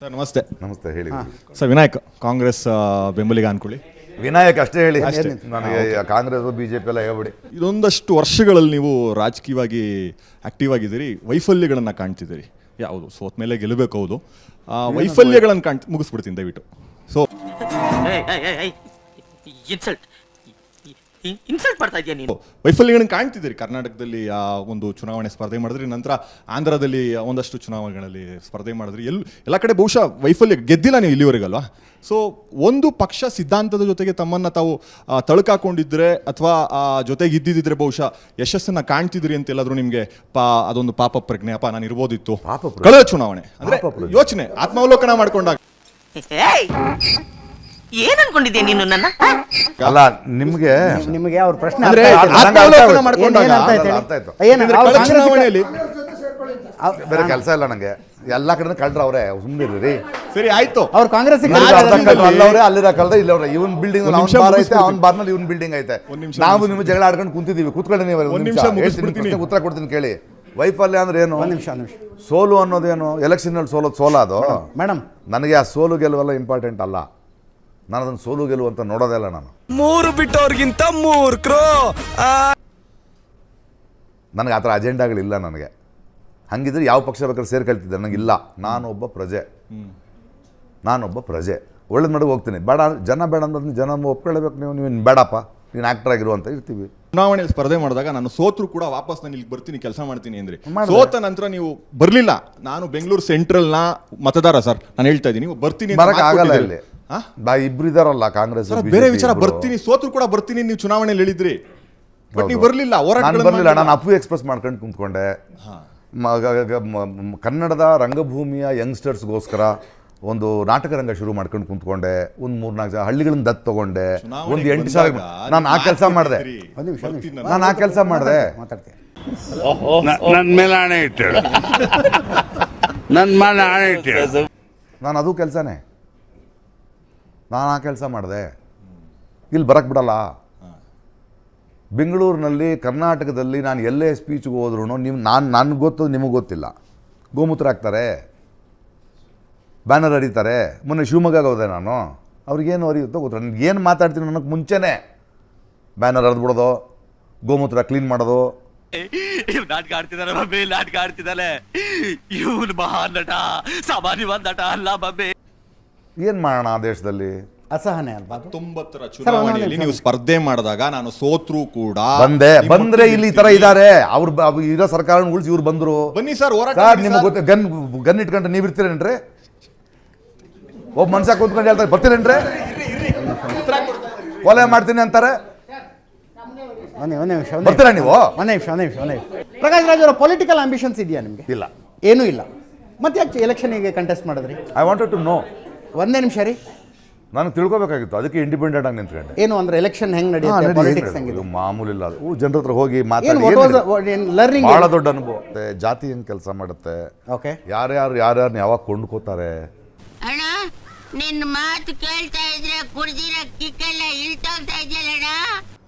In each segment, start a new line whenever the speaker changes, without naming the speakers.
Sir ನಮಸ್ತೆ.
ನಮಸ್ತೆ, ಹೇಳಿ.
ಸರ್ ವಿನಾಯಕ್ ಕಾಂಗ್ರೆಸ್ ಬೆಂಬಲಿಗ ಅನ್ಕೊಳ್ಳಿ.
ವಿನಾಯಕ್ ಅಷ್ಟೇ ಹೇಳಿ, ನನಗೆ ಕಾಂಗ್ರೆಸ್ ಬಿಜೆಪಿ ಎಲ್ಲ ಹೇಳ್ಬಿಡಿ.
ಇದೊಂದಷ್ಟು ವರ್ಷಗಳಲ್ಲಿ ನೀವು ರಾಜಕೀಯವಾಗಿ ಆಕ್ಟಿವ್ ಆಗಿದ್ದೀರಿ, ವೈಫಲ್ಯಗಳನ್ನು ಕಾಣ್ತಿದ್ದೀರಿ. ಯಾವುದು ಸೋತ ಮೇಲೆ ಗೆಲ್ಲಬೇಕು, ಹೌದು. ವೈಫಲ್ಯಗಳನ್ನು ಮುಗಿಸ್ಬಿಡ್ತೀನಿ ದಯವಿಟ್ಟು. ಸೊ
ಇನ್ಸಲ್ಟ್ ಮಾಡ್ತಾ ಇದೆಯಾ ನೀನು?
ವೈಫಲ್ಯಗಳನ್ನು ಕಾಣ್ತಿದ್ದೀರಿ. ಕರ್ನಾಟಕದಲ್ಲಿ ಒಂದು ಚುನಾವಣೆ ಸ್ಪರ್ಧೆ ಮಾಡಿದ್ರಿ, ನಂತರ ಆಂಧ್ರದಲ್ಲಿ ಒಂದಷ್ಟು ಚುನಾವಣೆಗಳಲ್ಲಿ ಸ್ಪರ್ಧೆ ಮಾಡಿದ್ರಿ. ಎಲ್ಲ ಕಡೆ ಬಹುಶಃ ವೈಫಲ್ಯ, ಗೆದ್ದಿಲ್ಲ ನೀವು ಇಲ್ಲಿವರೆಗಲ್ವಾ. ಸೊ ಒಂದು ಪಕ್ಷ ಸಿದ್ಧಾಂತದ ಜೊತೆಗೆ ತಮ್ಮನ್ನು ತಾವು ತಳುಕಾಕೊಂಡಿದ್ರೆ ಅಥವಾ ಜೊತೆಗೆ ಇದ್ದಿದ್ದರೆ ಬಹುಶಃ ಯಶಸ್ಸನ್ನು ಕಾಣ್ತಿದ್ರಿ ಅಂತ ಎಲ್ಲಾದರೂ ನಿಮಗೆ ಅದೊಂದು ಪಾಪ ಪ್ರಜ್ಞೆ, ಅಪ್ಪ ನಾನು ಇರ್ಬೋದಿತ್ತು ಕಳೆದ ಚುನಾವಣೆ ಅಂದರೆ ಯೋಚನೆ, ಆತ್ಮಾವಲೋಕನ ಮಾಡ್ಕೊಂಡಾಗ
ಏನ್ ಅನ್ಕೊಂಡಿದ್ಯಾ ನೀನು ನನ್ನ?
ಅಲ್ಲ, ನಿಮಗೆ
ಅವ್ರ ಪ್ರಶ್ನೆ
ಆತ್ಮಾವಲೋಕನ ಮಾಡ್ಕೊಂಡಾಗ ಚುನಾವಣೆಯಲ್ಲಿ
ಬೇರೆ ಕೆಲಸ ಇಲ್ಲ ನಂಗೆ. ಎಲ್ಲಾ ಕಡೆ ಕಳ್ರ ಅವ್ರೆ, ಸುಮ್ಮನಿರ್ರಿ.
ಸರಿ ಆಯ್ತು,
ಅವ್ರು ಕಾಂಗ್ರೆಸ್
ಅಲ್ಲವ್ರೆ, ಅಲ್ಲಿರ ಕಳ್ದ ಇಲ್ಲವ್ರೆ. ಇವನ್ ಬಿಲ್ಡಿಂಗ್ ಅವ್ನ ಬಾರ್ ಐತೆ, ಅವ್ನ ಬಾರ್ನಲ್ಲಿ ಇವನ್ ಬಿಲ್ಡಿಂಗ್ ಐತೆ. ನಾವು ನಿಮ್ಮ ಜಗಳ ಆಡ್ಕೊಂಡು ಕುಂತಿದೀವಿ, ಕೂತ್ಕೊಳ್ಳಿ. ನೀವು ಉತ್ತರ ಕೊಡ್ತೀನಿ ಕೇಳಿ. ವೈಫಲ್ಯ ಅಂದ್ರೆ ಏನು?
ಒಂದ್ ನಿಮಿಷ
ಸೋಲು ಅನ್ನೋದೇನು? ಎಲೆಕ್ಷನ್ ನಲ್ಲಿ ಸೋಲೋದು
ಮೇಡಮ್.
ನನಗೆ ಆ ಸೋಲು ಗೆಲುವೆಲ್ಲ ಇಂಪಾರ್ಟೆಂಟ್ ಅಲ್ಲ. ನಾನು ಅದನ್ನು ಸೋಲು ಗೆಲುವು ಅಂತ ನೋಡೋದೇ ಇಲ್ಲ. ನಾನು
ಮೂರು ಬಿಟ್ಟವ್ರಿಗಿಂತ ಮೂರ್ಖರು.
ನನಗೆ ಆ ಥರ ಅಜೆಂಡಾಗಳಿಲ್ಲ ನನಗೆ. ಹಂಗಿದ್ರೆ ಯಾವ ಪಕ್ಷ ಬೇಕಾದ್ರೆ ಸೇರ್ಕೊಳ್ತಿದ್ದೆ, ನನಗಿಲ್ಲ. ನಾನೊಬ್ಬ ಪ್ರಜೆ. ಒಳ್ಳೇದು ಮಾಡಿ ಹೋಗ್ತೀನಿ. ಬೇಡ ಜನ ಬೇಡ ಅಂದ್ರೆ ಜನ ಒಪ್ಕೊಳ್ಳಬೇಕು. ನೀವು ಬೇಡಪ್ಪ, ನೀನು ಆ್ಯಕ್ಟರ್ ಆಗಿರು ಅಂತ ಇರ್ತೀವಿ.
ಚುನಾವಣೆಯಲ್ಲಿ ಸ್ಪರ್ಧೆ ಮಾಡಿದಾಗ ನಾನು ಸೋತ್ರು ಕೂಡ ವಾಪಸ್ ನಾನು ಇಲ್ಲಿ ಬರ್ತೀನಿ, ಕೆಲಸ ಮಾಡ್ತೀನಿ ಅಂದ್ರೆ, ಸೋತ ನಂತರ ನೀವು ಬರ್ಲಿಲ್ಲ. ನಾನು ಬೆಂಗಳೂರು ಸೆಂಟ್ರಲ್ನ ಮತದಾರ ಸರ್, ನಾನು ಹೇಳ್ತಾ ಇದ್ದೀನಿ, ನೀವು ಬರ್ತೀನಿ
ಆಗಲ್ಲ. ಇಲ್ಲಿ ಇಬ್ರು ಇದಾರಲ್ಲ ಕಾಂಗ್ರೆಸ್
ಬೇರೆ ವಿಚಾರ. ಬರ್ತೀನಿ, ಸೋತ್ರು ಕೂಡ ಬರ್ತೀನಿ ನೀವು ಚುನಾವಣೆಯಲ್ಲಿ ಹೇಳಿದ್ರಿ, ಬಟ್ ನೀವು ಬರ್ಲಿಲ್ಲ.
ಬರ್ಲಿಲ್ಲ. ನಾನು ಅಪ್ಪು ಎಕ್ಸ್ಪ್ರೆಸ್ ಮಾಡ್ಕೊಂಡು ಕುಂತ್ಕೊಂಡೆ. ಕನ್ನಡದ ರಂಗಭೂಮಿಯ ಯಂಗ್ಸ್ಟರ್ಸ್ಗೋಸ್ಕರ ಒಂದು ನಾಟಕ ರಂಗ ಶುರು ಮಾಡ್ಕೊಂಡು ಕುಂತ್ಕೊಂಡೆ. ಒಂದು 3-4 ಹಳ್ಳಿಗಳನ್ನ ದತ್ತು ತಗೊಂಡೆ. ಒಂದು 8 ಸಾವಿರ. ನಾನು ಆ ಕೆಲಸ ಮಾಡಿದೆ.
ನನ್ನ ಮೇಲೆ ಆಣೆ ಇಟ್ಟು, ನನ್ನ ಮೇಲೆ ಆಣೆ ಇಟ್ಟು
ನಾನು ಅದು ಕೆಲಸನೇ. ನಾನು ಆ ಕೆಲಸ ಮಾಡಿದೆ. ಇಲ್ಲಿ ಬರಕ್ಕೆ ಬಿಡಲ್ಲ. ಬೆಂಗಳೂರಿನಲ್ಲಿ, ಕರ್ನಾಟಕದಲ್ಲಿ ನಾನು ಎಲ್ಲೇ ಸ್ಪೀಚ್ಗೆ ಹೋದ್ರೂ ನನಗೆ ಗೊತ್ತು, ನಿಮಗೆ ಗೊತ್ತಿಲ್ಲ. ಗೋಮೂತ್ರ ಹಾಕ್ತಾರೆ, ಬ್ಯಾನರ್ ಹರಿತಾರೆ. ಮೊನ್ನೆ ಶಿವಮೊಗ್ಗಗೆ ಹೋದೆ ನಾನು. ಅವ್ರಿಗೇನು ಅರಿಯುತ್ತೋ ಗೊತ್ತಿಲ್ಲ. ನನಗೆ ಏನು ಮಾತಾಡ್ತೀನಿ ನನಗೆ ಮುಂಚೆನೇ ಬ್ಯಾನರ್ ಹರಿದ್ಬಿಡೋದು, ಗೋಮೂತ್ರ ಕ್ಲೀನ್ ಮಾಡೋದು.
ನಾಟಕ ಆಡ್ತಿದ್ದಾನೆ ಬಬ್ಬೆ, ನಾಟಕ ಆಡ್ತಿದ್ದಾನೆ. ಇವನು ಮಹಾನ್ ನಟ, ಸಾಮಾನ್ಯವಾದ ನಟ ಅಲ್ಲ ಬಬ್ಬೆ.
ಏನು ಮಾಡೋಣ ಆ ದೇಶದಲ್ಲಿ?
ಅಸಹನೆ ಅಲ್ವಾ?
90ರ ಚುನಾವಣೆಯಲ್ಲಿ ನೀವು ಸ್ಪರ್ಧೆ ಮಾಡಿದಾಗ ನಾನು ಸೋತ್ರು ಕೂಡ
ಬಂದ್ರೆ ಇಲ್ಲಿ ಈ ತರ ಇದಾರೆ. ಅವ್ರು ಇರೋ ಸರ್ಕಾರ ಉಳಿಸಿ ಇವ್ರು ಬಂದ್ರು.
ಬನ್ನಿ ಸರ್,
ನಿಮ್ಗೆ ಗೊತ್ತ, ಗನ್ ಇಟ್ಕೊಂಡ್ರೆ ನೀವು ಇರ್ತೀರೇನ್ರಿ? ಒಬ್ಬ ಮನುಷ್ಯ ಕೂತ್ಕೊಂಡು ಹೇಳ್ತಾರೆ ಬರ್ತೀರೇನ್ರಿ? ಕೊಲೆ ಮಾಡ್ತೀನಿ ಅಂತಾರೆ, ಬರ್ತೀರಾ ನೀವು?
ಪ್ರಕಾಶ್ ರಾಜ್ ಅವರ ಪೊಲಿಟಿಕಲ್ ಆಂಬಿಷನ್ಸ್ ಇದೆಯಾ ನಿಮ್ಗೆ?
ಇಲ್ಲ,
ಏನೂ ಇಲ್ಲ. ಮತ್ತೆ ಯಾಕೆ ಎಲೆಕ್ಷನ್ಗೆ ಕಂಟೆಸ್ಟ್ ಮಾಡಿದ್ರಿ?
I wanted to know.
ಒಂದೇ ನಿಮಿಷ ರೀ,
ನಾನು ತಿಳ್ಕೊಬೇಕಾಗಿತ್ತು. ಅದಕ್ಕೆ ಇಂಡಿಪೆಂಡೆಂಟ್ ಆಗಿ ನಿಂತ್ಕೊಂಡೆ.
ಏನು ಅಂದ್ರೆ ಎಲೆಕ್ಷನ್ ಹೆಂಗ್ ನಡೆಯುತ್ತೆ, ಪಾಲಿಟಿಕ್ಸ್ ಹೆಂಗಿದೆ?
ಮಾಮೂಲಿ ಇಲ್ಲ. ಅದು ಜನರ ಹತ್ರ ಹೋಗಿ ಮಾತಾಡಿ
ಲರ್ನಿಂಗ್
ಬಹಳ ದೊಡ್ಡ ಅನುಭವ. ಜಾತಿ ಹೆಂಗ್ ಕೆಲಸ ಮಾಡುತ್ತೆ,
ಓಕೆ,
ಯಾರ್ಯಾರನ್ನ ಯಾವಾಗ ಕೊಂಡ್ಕೋತಾರೆ.
ಅಣ್ಣ ನಿನ್ನ ಮಾತು ಕೇಳ್ತಾ ಇದ್ರೆ ಕುಡ್ದಿರ ಕಿಕ್ಕೆಲ್ಲ ಇಳ್ತೋಗ್ತಾ ಇದೆಯಲ್ಲ.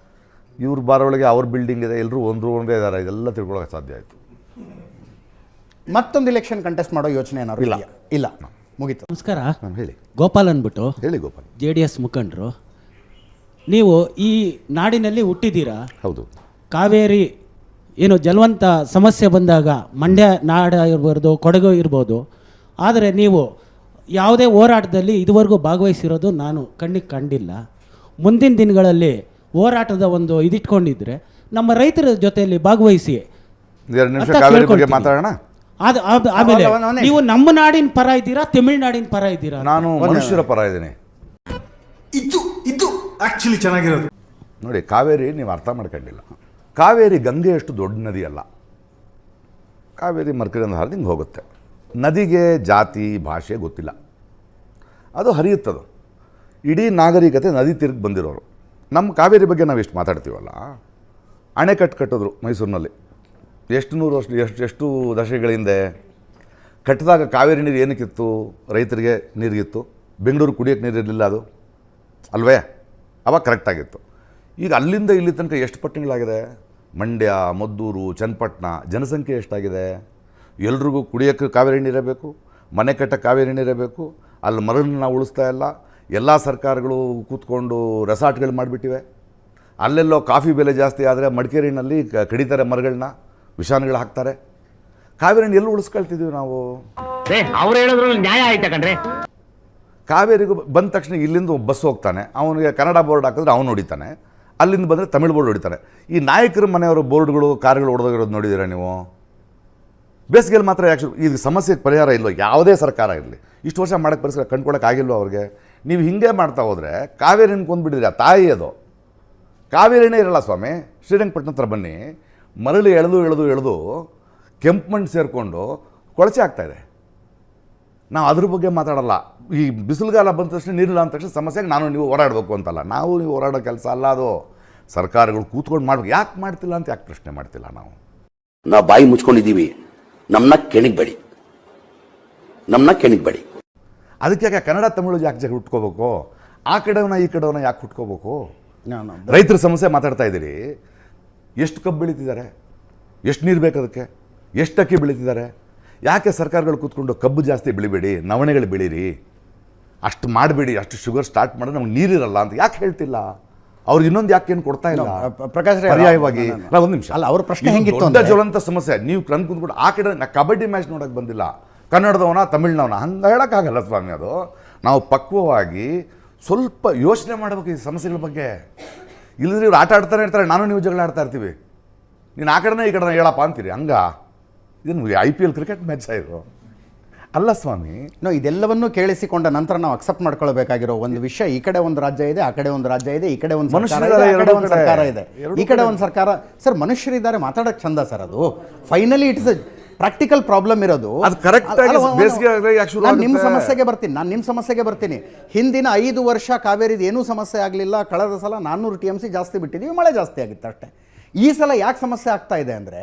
ಇವ್ರ ಬಾರೊಳಗೆ ಅವ್ರ ಬಿಲ್ಡಿಂಗ್ ಇದೆ, ಎಲ್ಲರೂ ಒಂದೇ ಇದಾರೆ. ಇದೆಲ್ಲ ತಿಳ್ಕೊಳಕ್ಕೆ ಸಾಧ್ಯ ಆಯ್ತು.
ಮತ್ತೊಂದು ಎಲೆಕ್ಷನ್ ಕಂಟೆಸ್ಟ್ ಮಾಡೋ ಯೋಚನೆ ಏನಾದ್ರು
ಇಲ್ಲ?
ಇಲ್ಲ, ಮುಗೀತು.
ನಮಸ್ಕಾರ.
ಹೇಳಿ
ಗೋಪಾಲ್ ಅಂದ್ಬಿಟ್ಟು.
ಹೇಳಿ ಗೋಪಾಲ್.
JDS ಮುಖಂಡರು. ನೀವು ಈ ನಾಡಿನಲ್ಲಿ ಹುಟ್ಟಿದ್ದೀರಾ.
ಹೌದು.
ಕಾವೇರಿ ಏನು ಜಲವಂತ ಸಮಸ್ಯೆ ಬಂದಾಗ ಮಂಡ್ಯ ನಾಡ ಇರ್ಬೋದು, ಕೊಡಗು ಇರ್ಬೋದು, ಆದರೆ ನೀವು ಯಾವುದೇ ಹೋರಾಟದಲ್ಲಿ ಇದುವರೆಗೂ ಭಾಗವಹಿಸಿರೋದು ನಾನು ಕಣ್ಣಿಗೆ ಕಂಡಿಲ್ಲ. ಮುಂದಿನ ದಿನಗಳಲ್ಲಿ ಹೋರಾಟದ ಒಂದು ಇದಿಟ್ಕೊಂಡಿದ್ರೆ ನಮ್ಮ ರೈತರ ಜೊತೆಯಲ್ಲಿ ಭಾಗವಹಿಸಿ.
2 ನಿಮಿಷ ಕಾವೇರಿ ಬಗ್ಗೆ ಮಾತಾಡೋಣ.
ಆಮೇಲೆ ನೀವು ನಮ್ಮ ನಾಡಿನ ಪರ ಇದ್ದೀರಾ, ತಮಿಳುನಾಡಿನ ಪರ ಇದ್ದೀರಾ?
ನಾನು ಮನುಷ್ಯರ ಪರ ಇದ್ದೀನಿ.
ಇದು ಆಕ್ಚುಲಿ ಚೆನ್ನಾಗಿರೋದು
ನೋಡಿ. ಕಾವೇರಿ ನೀವು ಅರ್ಥ ಮಾಡ್ಕೊಂಡಿಲ್ಲ. ಕಾವೇರಿ ಗಂಗೆ ಅಷ್ಟು ದೊಡ್ಡ ನದಿ ಅಲ್ಲ. ಕಾವೇರಿ ಮರ್ಕರಿಯಿಂದ ಹರಿದು ಹಿಂಗೆ ಹೋಗುತ್ತೆ. ನದಿಗೆ ಜಾತಿ ಭಾಷೆ ಗೊತ್ತಿಲ್ಲ, ಅದು ಹರಿಯುತ್ತದು. ಇಡೀ ನಾಗರಿಕತೆ ನದಿ ತಿರುಗಿ ಬಂದಿರೋರು. ನಮ್ಮ ಕಾವೇರಿ ಬಗ್ಗೆ ನಾವು ಎಷ್ಟು ಮಾತಾಡ್ತೀವಲ್ಲ. ಅಣೆಕಟ್ಟು ಕಟ್ಟಿದ್ರು ಮೈಸೂರಿನಲ್ಲಿ. ಎಷ್ಟು 100 ವರ್ಷ, ಎಷ್ಟು ದಶಕಗಳ ಹಿಂದೆ ಕಟ್ಟಿದಾಗ ಕಾವೇರಿ ನೀರು ಏನಕ್ಕಿತ್ತು? ರೈತರಿಗೆ ನೀರಿಗಿತ್ತು. ಬೆಂಗಳೂರು ಕುಡಿಯೋಕ್ಕೆ ನೀರು ಇರಲಿಲ್ಲ, ಅದು ಅಲ್ವೇ? ಅವಾಗ ಕರೆಕ್ಟಾಗಿತ್ತು. ಈಗ ಅಲ್ಲಿಂದ ಇಲ್ಲಿ ತನಕ ಎಷ್ಟು ಪಟ್ಟಣಗಳಾಗಿದೆ? ಮಂಡ್ಯ, ಮದ್ದೂರು, ಚನ್ನಪಟ್ಟಣ, ಜನಸಂಖ್ಯೆ ಎಷ್ಟಾಗಿದೆ? ಎಲ್ರಿಗೂ ಕುಡಿಯೋಕ್ಕೆ ಕಾವೇರಿ ನೀರೇ ಬೇಕು. ಮನೆ ಕಟ್ಟ ಕಾವೇರಿ ನೀರೇ ಬೇಕು. ಅಲ್ಲಿ ಮರಳನ್ನ ನಾವು ಉಳಿಸ್ತಾ ಇಲ್ಲ. ಎಲ್ಲ ಸರ್ಕಾರಗಳು ಕೂತ್ಕೊಂಡು ರೆಸಾರ್ಟ್ಗಳು ಮಾಡಿಬಿಟ್ಟಿವೆ. ಅಲ್ಲೆಲ್ಲೋ ಕಾಫಿ ಬೆಲೆ ಜಾಸ್ತಿ ಆದರೆ ಮಡಿಕೇರಿನಲ್ಲಿ ಕಡಿತಾರೆ ಮರಗಳನ್ನ, ವಿಷಾಣಗಳು ಹಾಕ್ತಾರೆ. ಕಾವೇರಿನ ಎಲ್ಲಿ ಉಳಿಸ್ಕೊಳ್ತಿದ್ದೀವಿ ನಾವು?
ಅವ್ರು ಹೇಳಿದ್ರು ನ್ಯಾಯ ಆಯ್ತಾ ಕಣ್ರೆ.
ಕಾವೇರಿಗೂ ಬಂದ ತಕ್ಷಣ ಇಲ್ಲಿಂದ ಬಸ್ ಹೋಗ್ತಾನೆ, ಅವನಿಗೆ ಕನ್ನಡ ಬೋರ್ಡ್ ಹಾಕಿದ್ರೆ ಅವನು ಹೊಡಿತಾನೆ, ಅಲ್ಲಿಂದ ಬಂದರೆ ತಮಿಳು ಬೋರ್ಡ್ ಹೊಡಿತಾನೆ. ಈ ನಾಯಕರ ಮನೆಯವರು ಬೋರ್ಡ್ಗಳು ಕಾರ್ಗಳು ಹೊಡೆದೋಗಿರೋದು ನೋಡಿದ್ದೀರಾ ನೀವು? ಬೇಸಿಗೆಯಲ್ಲಿ ಮಾತ್ರ ಯಾಕೆ ಇದು ಸಮಸ್ಯೆಗೆ ಪರಿಹಾರ ಇಲ್ಲೋ ಯಾವುದೇ ಸರ್ಕಾರ ಇರಲಿ, ಇಷ್ಟು ವರ್ಷ ಮಾಡೋಕ್ಕೆ ಪರಿಸರ ಕಂಡ್ಕೊಳಕ್ಕಾಗಿಲ್ವೋ ಅವ್ರಿಗೆ? ನೀವು ಹಿಂಗೆ ಮಾಡ್ತಾ ಹೋದರೆ ಕಾವೇರಿನ ಕೊಂದ್ಬಿಟ್ಟಿದ್ರಿ. ಆ ತಾಯಿ ಅದು ಕಾವೇರಿನೇ ಇರಲ್ಲ ಸ್ವಾಮಿ. ಶ್ರೀರಂಗಪಟ್ಟಣ ಹತ್ರ ಬನ್ನಿ, ಮರಳು ಎಳೆದು ಕೆಂಪು ಮಣ್ಣು ಸೇರಿಕೊಂಡು ಕೊಳಚೆ ಆಗ್ತಾಯಿದೆ. ನಾವು ಅದ್ರ ಬಗ್ಗೆ ಮಾತಾಡಲ್ಲ. ಈ ಬಿಸಿಲುಗಾಲ ಬಂದ ತಕ್ಷಣ ನೀರಿಲ್ಲ ಅಂದ ತಕ್ಷಣ ಸಮಸ್ಯೆಗೆ ನಾನು ನೀವು ಹೋರಾಡಬೇಕು ಅಂತಲ್ಲ. ನಾವು ನೀವು ಹೋರಾಡೋ ಕೆಲಸ ಅಲ್ಲ ಅದು. ಸರ್ಕಾರಗಳು ಕೂತ್ಕೊಂಡು ಮಾಡ್ಬೇಕು. ಯಾಕೆ ಮಾಡ್ತಿಲ್ಲ ಅಂತ ಯಾಕೆ ಪ್ರಶ್ನೆ ಮಾಡ್ತಿಲ್ಲ ನಾವು?
ನಾವು ಬಾಯಿ ಮುಚ್ಕೊಂಡಿದ್ದೀವಿ, ನಮ್ಮನ್ನ ಕೆಣಿಗ್ಬೇಡಿ.
ಅದಕ್ಕೆ ಯಾಕೆ ಕನ್ನಡ ತಮಿಳು ಯಾಕೆ ಹುಟ್ಕೋಬೇಕು? ಆ ಕಡೆವನ್ನ ಈ ಕಡೆವನ್ನ ಯಾಕೆ ಹುಟ್ಕೋಬೇಕು? ರೈತರ ಸಮಸ್ಯೆ ಮಾತಾಡ್ತಾ ಇದ್ದೀರಿ. ಎಷ್ಟು ಕಬ್ಬು ಬೆಳೀತಿದ್ದಾರೆ, ಎಷ್ಟು ನೀರು ಬೇಕು ಅದಕ್ಕೆ, ಎಷ್ಟು ಅಕ್ಕಿ ಬೆಳೀತಿದ್ದಾರೆ? ಯಾಕೆ ಸರ್ಕಾರಗಳು ಕೂತ್ಕೊಂಡು ಕಬ್ಬು ಜಾಸ್ತಿ ಬೆಳಿಬೇಡಿ, ನವಣೆಗಳು ಬೆಳೀರಿ, ಅಷ್ಟು ಮಾಡಬೇಡಿ, ಅಷ್ಟು ಶುಗರ್ ಸ್ಟಾರ್ಟ್ ಮಾಡಿದ್ರೆ ನಮ್ಗೆ ನೀರಿರಲ್ಲ ಅಂತ ಯಾಕೆ ಹೇಳ್ತಿಲ್ಲ? ಅವ್ರಿಗೆ ಇನ್ನೊಂದು ಯಾಕೆ ಏನು ಕೊಡ್ತಾ ಇಲ್ಲ?
ಪ್ರಕಾಶ್
ಪರ್ಯಾಯವಾಗಿ ಒಂದು ನಿಮಿಷ
ಅಲ್ಲ, ಅವ್ರ ಪ್ರಶ್ನೆ ಹೆಂಗಿತ್ತು
ದೊಡ್ಡ ಜ್ವಲಂತ ಸಮಸ್ಯೆ. ನೀವು ಕಣ್ ಕುಂತ್ಕೊಂಡು ಆ ಕಡೆ ಕಬಡ್ಡಿ ಮ್ಯಾಚ್ ನೋಡೋಕೆ ಬಂದಿಲ್ಲ, ಕನ್ನಡದವನ ತಮಿಳ್ನವನ ಹಂಗೆ ಹೇಳೋಕ್ಕಾಗಲ್ಲ ಸ್ವಾಮಿ. ಅದು ನಾವು ಪಕ್ವವಾಗಿ ಸ್ವಲ್ಪ ಯೋಚನೆ ಮಾಡಬೇಕು ಈ ಸಮಸ್ಯೆಗಳ ಬಗ್ಗೆ. ಇಲ್ಲದ್ರೆ ಇವ್ರು ಆಟ ಆಡ್ತಾನೆ ಇರ್ತಾರೆ, ನಾನು ನೀವು ಜಗಳ ಆಡ್ತಾ ಇರ್ತೀವಿ. ನೀನು ಆ ಕಡೆನೇ ಈ ಕಡೆ ಹೇಳಪ್ಪ ಅಂತೀರಿ. ಇದನ್ನು IPL ಕ್ರಿಕೆಟ್ ಮ್ಯಾಚ್ ಇದು ಅಲ್ಲ ಸ್ವಾಮಿ.
ಇದೆಲ್ಲವನ್ನೂ ಕೇಳಿಸಿಕೊಂಡ ನಂತರ ನಾವು ಅಕ್ಸೆಪ್ಟ್ ಮಾಡ್ಕೊಳ್ಬೇಕಾಗಿರೋ ಒಂದು ವಿಷಯ, ಈ ಕಡೆ ಒಂದು ರಾಜ್ಯ ಇದೆ, ಆ ಕಡೆ ಒಂದು ರಾಜ್ಯ ಇದೆ, ಈ ಕಡೆ ಒಂದು ಸರ್ಕಾರ ಇದೆ, ಈ ಕಡೆ ಒಂದು ಸರ್ಕಾರ. ಸರ್, ಮನುಷ್ಯರಿದ್ದಾರೆ, ಮಾತಾಡೋಕ್ಕೆ ಚಂದ ಸರ್. ಅದು finally it's a practical problem ಇರೋದು.
ನಾನು
ನಿಮ್ಮ ಸಮಸ್ಯೆಗೆ ಬರ್ತೀನಿ. ಹಿಂದಿನ 5 ವರ್ಷ ಕಾವೇರಿದು ಏನೂ ಸಮಸ್ಯೆ ಆಗಲಿಲ್ಲ. ಕಳೆದ ಸಲ 400 TMC ಜಾಸ್ತಿ ಬಿಟ್ಟಿದ್ದೀವಿ, ಮಳೆ ಜಾಸ್ತಿ ಆಗಿತ್ತು ಅಷ್ಟೇ. ಈ ಸಲ ಯಾಕೆ ಸಮಸ್ಯೆ ಆಗ್ತಾ ಇದೆ ಅಂದರೆ,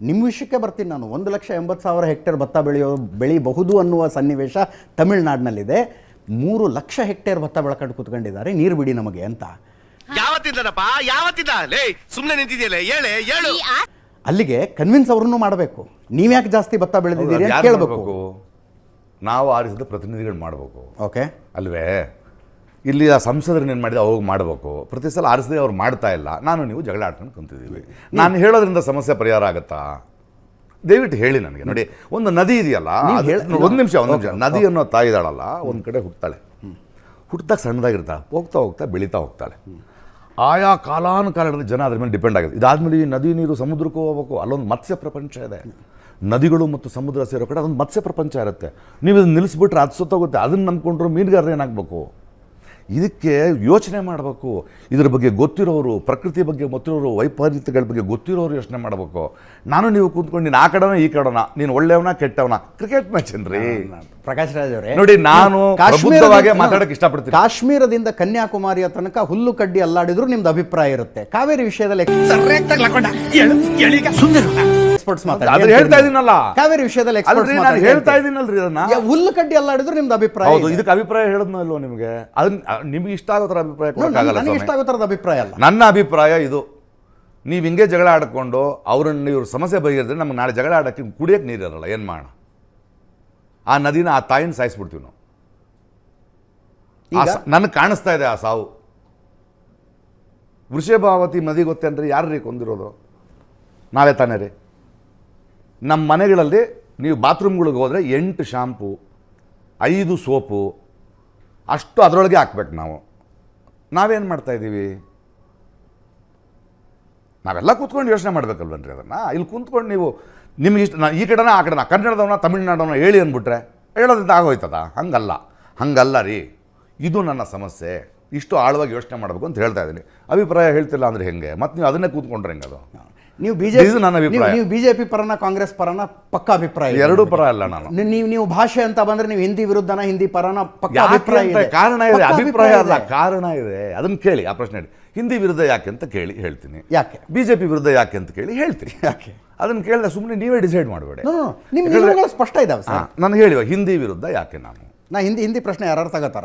ನಿಮ್ಮ ವಿಷಯಕ್ಕೆ ಬರ್ತೀನಿ ನಾನು. 1,80,000 ಹೆಕ್ಟೇರ್ ಭತ್ತ ಬೆಳಿಬಹುದು ಅನ್ನುವ ಸನ್ನಿವೇಶ ತಮಿಳುನಾಡಿನಲ್ಲಿದೆ. 3 ಲಕ್ಷ ಹೆಕ್ಟೇರ್ ಭತ್ತ ಬೆಳ್ಕೊಂಡು ಕೂತ್ಕೊಂಡಿದ್ದಾರೆ, ನೀರು ಬಿಡಿ ನಮಗೆ ಅಂತ.
ಸುಮ್ಮನೆ ನಿಂತಿದೆಯಲ್ಲ, ಹೇಳು.
ಅಲ್ಲಿಗೆ ಕನ್ವಿನ್ಸ್ ಅವ್ರನ್ನೂ ಮಾಡಬೇಕು. ನೀವ್ಯಾಕೆ ಜಾಸ್ತಿ ಭತ್ತ ಬೆಳೆದಿದ್ದೀರಿ ಅಂತ ಕೇಳಬೇಕು.
ನಾವು ಆರಿಸಿದ ಪ್ರತಿನಿಧಿಗಳು ಮಾಡಬೇಕು.
ಓಕೆ
ಅಲ್ವೇ? ಇಲ್ಲಿ ಆ ಸಂಸದರನ್ನ ಏನು ಮಾಡಿದೆ ಅವಾಗ ಮಾಡಬೇಕು. ಪ್ರತಿ ಸಲ ಆರಿಸದೆ ಅವ್ರು ಮಾಡ್ತಾ ಇಲ್ಲ, ನಾನು ನೀವು ಜಗಳ ಆಡ್ಕೊಂಡು ಕುಂತಿದ್ದೀವಿ. ನಾನು ಹೇಳೋದ್ರಿಂದ ಸಮಸ್ಯೆ ಪರಿಹಾರ ಆಗುತ್ತಾ? ದಯವಿಟ್ಟು ಹೇಳಿ ನನಗೆ. ನೋಡಿ, ಒಂದು ನದಿ ಇದೆಯಲ್ಲ, ಒಂದು ನಿಮಿಷ ನದಿ ಅನ್ನೋ ತಾಯಿ ಇದ್ದಾಳಲ್ಲ, ಒಂದು ಕಡೆ ಹುಟ್ತಾಳೆ. ಹುಟ್ಟಿದಾಗ ಸಣ್ಣದಾಗಿರ್ತಾಳೆ, ಹೋಗ್ತಾ ಬೆಳೀತಾ ಹೋಗ್ತಾಳೆ. ಆಯಾ ಕಾಲಾನುಕಾಲದಲ್ಲಿ ಜನ ಅದ್ರ ಮೇಲೆ ಡಿಪೆಂಡ್ ಆಗುತ್ತೆ. ಇದಾದ್ಮೇಲೆ ಈ ನದಿ ನೀರು ಸಮುದ್ರಕ್ಕೂ ಹೋಗ್ಬೇಕು. ಅಲ್ಲೊಂದು ಮತ್ಸ್ಯ ಪ್ರಪಂಚ ಇದೆ. ನದಿಗಳು ಮತ್ತು ಸಮುದ್ರ ಸೇರೋ ಕಡೆ ಅದೊಂದು ಮತ್ಸ್ಯ ಪ್ರಪಂಚ ಇರುತ್ತೆ. ನೀವು ಇದನ್ನು ನಿಲ್ಲಿಸ್ಬಿಟ್ರೆ ಅದು ಸುತ್ತೋಗುತ್ತೆ. ಅದನ್ನು ನಂಬ್ಕೊಂಡ್ರು ಮೀನುಗಾರರು ಏನಾಗಬೇಕು? ಇದಕ್ಕೆ ಯೋಚನೆ ಮಾಡಬೇಕು. ಇದ್ರ ಬಗ್ಗೆ ಗೊತ್ತಿರೋರು, ಪ್ರಕೃತಿ ಬಗ್ಗೆ ಗೊತ್ತಿರೋರು, ವೈಪರೀತ್ಯಗಳ ಬಗ್ಗೆ ಗೊತ್ತಿರೋರು ಯೋಚನೆ ಮಾಡಬೇಕು. ನಾನು ನೀವು ಕೂತ್ಕೊಂಡು ನೀನು ಆ ಕಡೆನ ಈ ಕಡೆನ, ನೀನು ಒಳ್ಳೆಯವನ ಕೆಟ್ಟವನ, ಕ್ರಿಕೆಟ್ ಮ್ಯಾಚ್ ಏನ್ರಿ?
ಪ್ರಕಾಶ್ ರಾಜ್ ಅವರೇ,
ನೋಡಿ, ನಾನು ಪ್ರಬುದ್ಧವಾಗಿ ಮಾತಾಡಕ್ಕೆ ಇಷ್ಟಪಡ್ತೀನಿ.
ಕಾಶ್ಮೀರದಿಂದ ಕನ್ಯಾಕುಮಾರಿಯ ತನಕ ಹುಲ್ಲು ಕಡ್ಡಿ ಅಲ್ಲಾಡಿದ್ರು ನಿಮ್ದು ಅಭಿಪ್ರಾಯ ಇರುತ್ತೆ. ಕಾವೇರಿ ವಿಷಯದಲ್ಲಿ
ಹೇಳ್ತಾ ಇದೀನಲ್ಲ,
ಕಾವೇರಿ ವಿಷಯದಲ್ಲಿ
ಹೇಳ್ತಾ ಇದೀನಲ್ರಿ, ಅದನ್ನ
ಹುಲ್ಲು ಕಡ್ಡಿ ಅಲ್ಲಾಡಿದ್ರು ನಿಮ್ದು ಅಭಿಪ್ರಾಯ.
ಹೌದು, ಇದಕ್ಕೆ ಅಭಿಪ್ರಾಯ ಹೇಳದ್ನೋ ಇಲ್ವೋ ನಿಮಗೆ? ಅದನ್ನ ನಿಮ್ಗೆ ಇಷ್ಟ ಆಗೋ ಥರ ಅಭಿಪ್ರಾಯ ಕೊಡಕ್ಕಾಗಲ್ಲ.
ನನಗೆ ಇಷ್ಟ ಆಗೋ ಥರದ ಅಭಿಪ್ರಾಯ ಅಲ್ಲ.
ನನ್ನ ಅಭಿಪ್ರಾಯ ಇದು. ನೀವು ಹಿಂಗೆ ಜಗಳ ಆಡ್ಕೊಂಡು ಅವ್ರನ್ನ ಇವ್ರ ಸಮಸ್ಯೆ ಬಗೆಹರಿದ್ರೆ ನಮ್ಗೆ ನಾಳೆ ಜಗಳ ಆಡೋಕ್ಕೆ ಕುಡಿಯೋಕ್ಕೆ ನೀರಿರಲ್ಲ. ಏನು ಮಾಡೋಣ? ಆ ನದಿನ, ಆ ತಾಯಿನ ಸಾಯಿಸ್ಬಿಡ್ತೀವಿ ನಾವು. ನನಗೆ ಕಾಣಿಸ್ತಾ ಇದೆ ಆ ಸಾವು. ವೃಷಭಾವತಿ ನದಿ ಗೊತ್ತೇನ್ರಿ? ಯಾರ್ರೀ ಕೊಂದಿರೋದು? ನಾವೇ ತಾನೇ ರೀ. ನಮ್ಮ ಮನೆಗಳಲ್ಲಿ ನೀವು ಬಾತ್ರೂಮ್ಗಳಿಗೆ ಹೋದರೆ 8 ಶಾಂಪು, 5 ಸೋಪು ಅಷ್ಟು ಅದರೊಳಗೆ ಹಾಕ್ಬೇಕು ನಾವು. ನಾವೇನು ಮಾಡ್ತಾಯಿದ್ದೀವಿ? ನಾವೆಲ್ಲ ಕೂತ್ಕೊಂಡು ಯೋಚನೆ ಮಾಡ್ಬೇಕಲ್ವನ್ರಿ ಅದನ್ನು. ಇಲ್ಲಿ ಕೂತ್ಕೊಂಡು ನೀವು ನಿಮ್ಗೆ ಇಷ್ಟ, ಈ ಕಡೆನ ಆ ಕಡೆನ, ಕನ್ನಡದವನ ತಮಿಳ್ನಾಡವನ ಹೇಳಿ ಅಂದ್ಬಿಟ್ರೆ ಹೇಳೋದ್ರಿಂದ ಆಗೋಯ್ತದ? ಹಂಗಲ್ಲ ರೀ. ಇದು ನನ್ನ ಸಮಸ್ಯೆ. ಇಷ್ಟು ಆಳವಾಗಿ ಯೋಚನೆ ಮಾಡಬೇಕು ಅಂತ ಹೇಳ್ತಾ ಇದ್ದೀನಿ. ಅಭಿಪ್ರಾಯ ಹೇಳ್ತಿಲ್ಲ ಅಂದರೆ ಹೆಂಗೆ? ಮತ್ತು ನೀವು ಅದನ್ನೇ ಕೂತ್ಕೊಂಡ್ರೆ ಹೆಂಗೆ? ಅದು
ನೀವು
ನನ್ನ ಅಭಿಪ್ರಾಯ.
ನೀವು ಬಿಜೆಪಿ ಪರನ ಕಾಂಗ್ರೆಸ್ ಪರನ? ಪಕ್ಕ ಅಭಿಪ್ರಾಯ.
ಎರಡೂ ಪರ ಅಲ್ಲ ನಾನು.
ನೀವು ಭಾಷೆ ಅಂತ ಬಂದ್ರೆ ನೀವು ಹಿಂದಿ ವಿರುದ್ಧನ, ಹಿಂದಿ ಪರನ? ಪಕ್ಕ ಅಭಿಪ್ರಾಯ.
ಕಾರಣ ಇದೆ, ಅಭಿಪ್ರಾಯ ಅಲ್ಲ, ಕಾರಣ ಇದೆ. ಅದನ್ನ ಕೇಳಿ, ಆ ಪ್ರಶ್ನೆ. ಹಿಂದಿ ವಿರುದ್ಧ ಯಾಕೆ ಅಂತ ಕೇಳಿ ಹೇಳ್ತೀನಿ.
ಯಾಕೆ?
ಬಿಜೆಪಿ ವಿರುದ್ಧ ಯಾಕೆ ಅಂತ ಕೇಳಿ ಹೇಳ್ತೀನಿ. ಯಾಕೆ? ಅದನ್ನ ಕೇಳಿದ್ರೆ ಸುಮ್ಮನೆ ನೀವೇ ಡಿಸೈಡ್ ಮಾಡಬೇಡಿ.
ನಿಮ್ಗೆ ಸ್ಪಷ್ಟ ಇದಾವೆ ಸರ್.
ನಾನು ಹೇಳಿ, ಹಿಂದಿ ವಿರುದ್ಧ ಯಾಕೆ? ನಾ
ಹಿಂದಿ ಪ್ರಶ್ನೆ ಯಾರು ತಗೋತಾರ?